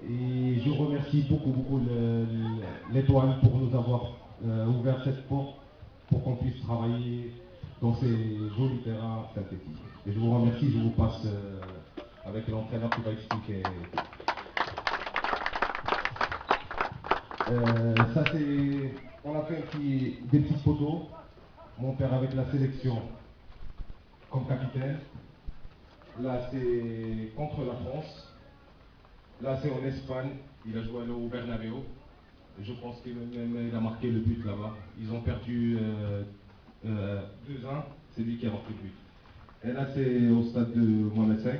Et je remercie beaucoup l'Étoile pour nous avoir ouvert cette porte pour qu'on puisse travailler dans ces jolis terrains synthétiques. Et je vous remercie, je vous passe avec l'entraîneur qui va expliquer. Ça c'est, on a fait des petits photos. Mon père avec la sélection comme capitaine. Là c'est contre la France. Là c'est en Espagne. Il a joué au Bernabéu. Je pense qu'il a marqué le but là-bas. Ils ont perdu 2-1. C'est lui qui a marqué le but. Et là c'est au stade de Mohamed V.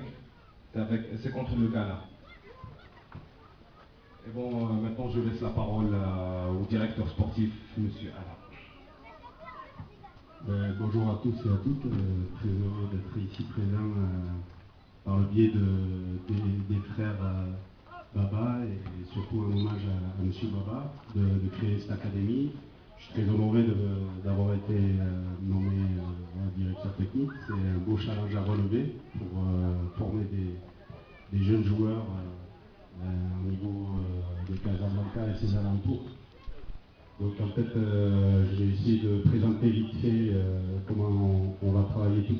C'est contre le Ghana. Et bon, maintenant je laisse la parole au directeur sportif, monsieur Alain. Bonjour à tous et à toutes, très heureux d'être ici présent par le biais des frères Baba et surtout un hommage à M. Baba de créer cette académie. Je suis très honoré d'avoir été nommé directeur technique. C'est un beau challenge à relever pour former des jeunes joueurs au niveau de Casablanca et ses alentours. Donc en fait, j'ai essayé de présenter vite fait comment on va travailler tout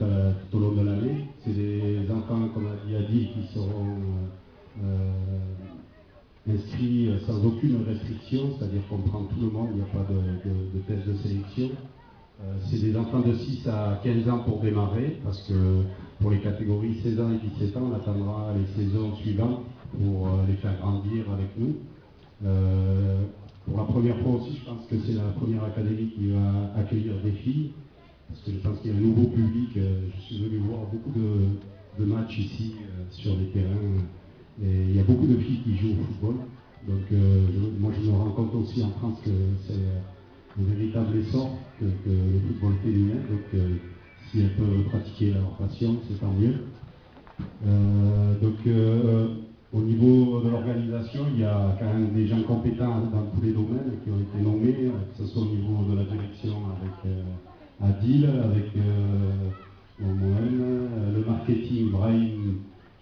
au long de l'année. C'est des enfants, comme a dit Adil, qui seront inscrits sans aucune restriction, c'est-à-dire qu'on prend tout le monde, il n'y a pas de test de sélection. C'est des enfants de 6 à 15 ans pour démarrer, parce que pour les catégories 16 ans et 17 ans, on attendra les saisons suivantes pour les faire grandir avec nous. Pour la première fois aussi, je pense que c'est la première académie qui va accueillir des filles, parce que je pense qu'il y a un nouveau public. Je suis venu voir beaucoup de matchs ici sur les terrains, et il y a beaucoup de filles qui jouent au football. Donc moi je me rends compte aussi en France que c'est un véritable essor que le football féminin. Donc si elles peuvent pratiquer leur passion, c'est tant mieux. Au niveau de l'organisation, il y a quand même des gens compétents dans tous les domaines qui ont été nommés, que ce soit au niveau de la direction avec Adil, avec moi-même, le marketing, Brahim,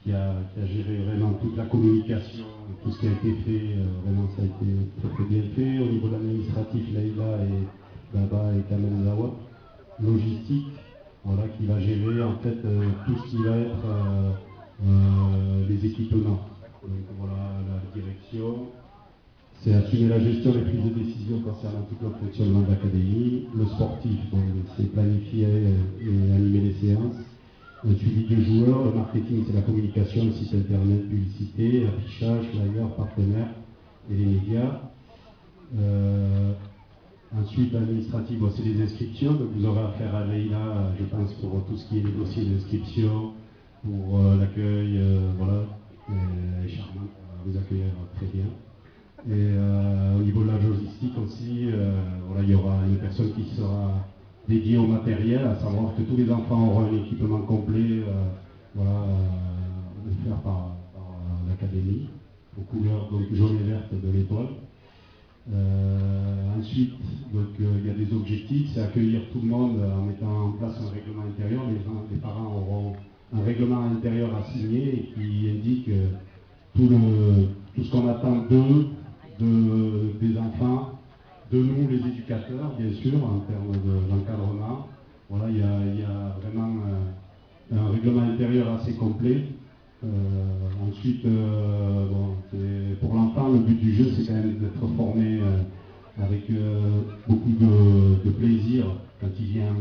qui a géré vraiment toute la communication, tout ce qui a été fait, vraiment ça a été très bien fait. Au niveau de l'administratif, Leïla et Baba et Kamel Zawad, logistique, voilà, qui va gérer en fait tout ce qui va être les équipements. Donc voilà la direction. C'est assumer la gestion des prises de décision concernant tout le fonctionnement de l'académie. Le sportif, c'est planifier et animer les séances. Le suivi des joueurs, le marketing, c'est la communication, le site internet, publicité, affichage, flyers, partenaires et les médias. Ensuite, l'administratif, c'est les inscriptions. Donc vous aurez affaire à Leïla, je pense, pour tout ce qui est les dossiers d'inscription, pour l'accueil, voilà. Elle est charmante, on va vous accueillir très bien. Et au niveau de la logistique aussi, voilà, il y aura une personne qui sera dédiée au matériel, à savoir que tous les enfants auront un équipement complet, voilà, offert par l'académie, aux couleurs donc jaune et verte de l'étoile. Ensuite, donc, il y a des objectifs, c'est accueillir tout le monde en mettant en place un règlement intérieur. Les parents auront un règlement intérieur à signer et qui indique tout ce qu'on attend d'eux, des enfants, de nous les éducateurs, bien sûr, en termes d'encadrement. Voilà, il y a vraiment un règlement intérieur assez complet. Ensuite, pour l'enfant, le but du jeu, c'est quand même d'être formé avec beaucoup de plaisir quand il vient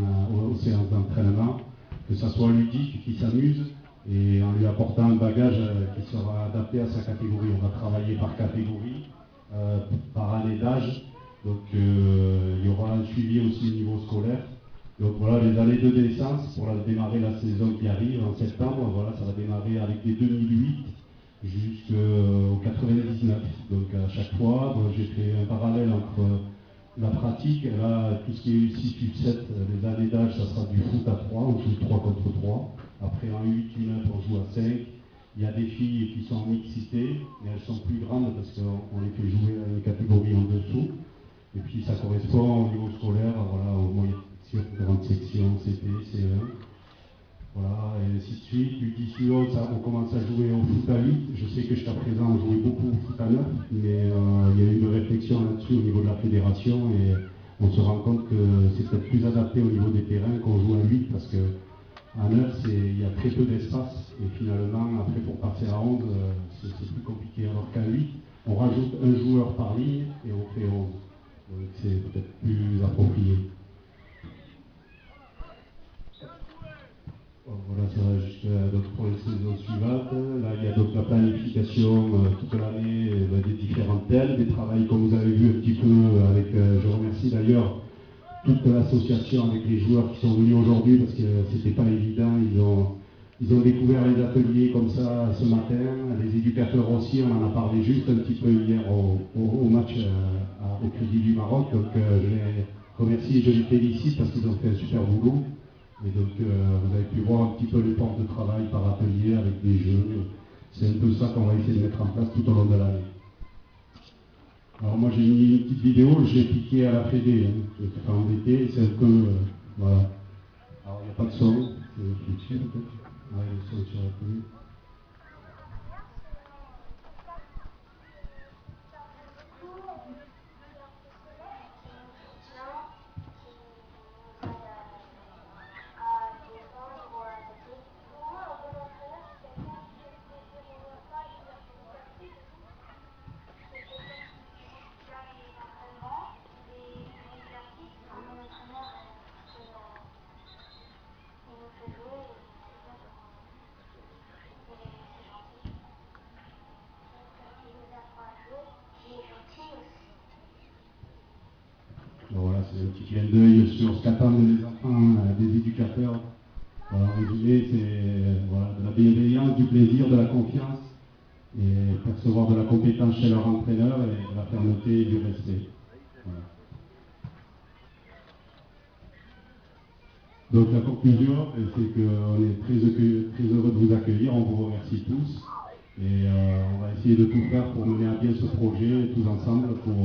aux séances d'entraînement, que ça soit ludique, qu'il s'amuse, et en lui apportant un bagage qui sera adapté à sa catégorie. On va travailler par catégorie, par année d'âge, donc il y aura un suivi aussi au niveau scolaire. Donc voilà, les années de naissance pour démarrer la saison qui arrive en septembre, voilà, ça va démarrer avec les 2008 jusqu'au 99. Donc à chaque fois, j'ai fait un parallèle entre la pratique, et là, tout ce qui est U6, U7, les années d'âge, ça sera du foot à 3, on joue 3 contre 3. Après en U8, U9, on joue à 5. Il y a des filles qui sont en mixité, mais elles sont plus grandes parce qu'on les fait jouer à une catégorie en dessous. Et puis ça correspond au niveau scolaire, voilà, aux moyennes sections, grande section, CP, CE1. Voilà, et ainsi de suite. Du 10 suivant, on commence à jouer au foot à 8. Je sais que jusqu'à présent, on jouait beaucoup au foot à 9, mais il y a eu une réflexion là-dessus au niveau de la fédération et on se rend compte que c'est peut-être plus adapté au niveau des terrains qu'on joue à 8 parce que à 9, il y a très peu d'espace et finalement, après pour passer à 11, c'est plus compliqué. Alors qu'à 8, on rajoute un joueur par ligne et on fait 11. Donc c'est peut-être plus approprié. Voilà, ça va jusqu'à donc pour les saisons suivantes. Là, il y a donc la planification toute l'année des différents thèmes, des travails comme vous avez vu un petit peu avec, je remercie d'ailleurs toute l'association avec les joueurs qui sont venus aujourd'hui parce que c'était pas évident. Ils ont découvert les ateliers comme ça ce matin. Les éducateurs aussi, on en a parlé juste un petit peu hier au match au Crédit du Maroc. Donc je les remercie et je les félicite parce qu'ils ont fait un super boulot. Et donc vous avez pu voir un petit peu les portes de travail par atelier avec des jeux. C'est un peu ça qu'on va essayer de mettre en place tout au long de l'année. Alors moi j'ai mis une petite vidéo, je l'ai piqué à la Fédé, je me suis fait embêter, c'est un peu, voilà. Alors il n'y a pas de son, je vais dessus peut-être. Ouais, le son sur la télé. Voilà, c'est un petit clin d'œil sur ce qu'attendent les enfants des éducateurs. Voilà, en résumé, c'est voilà, de la bienveillance, du plaisir, de la confiance, et percevoir de la compétence chez leur entraîneur et de la fermeté et du respect. Voilà. Donc la conclusion, c'est qu'on est très heureux de vous accueillir, on vous remercie tous, et on va essayer de tout faire pour mener à bien ce projet tous ensemble pour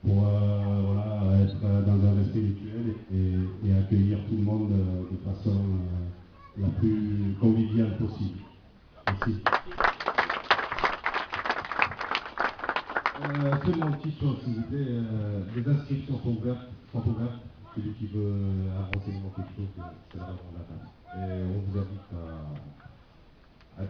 voilà, être dans un respect mutuel et accueillir tout le monde de façon la plus conviviale possible. Merci. Seulement une petite chose, s'il vous plaît, les inscriptions sont ouvertes. Celui qui veut un renseignement quelque chose, c'est vraiment la table. Et on vous invite à...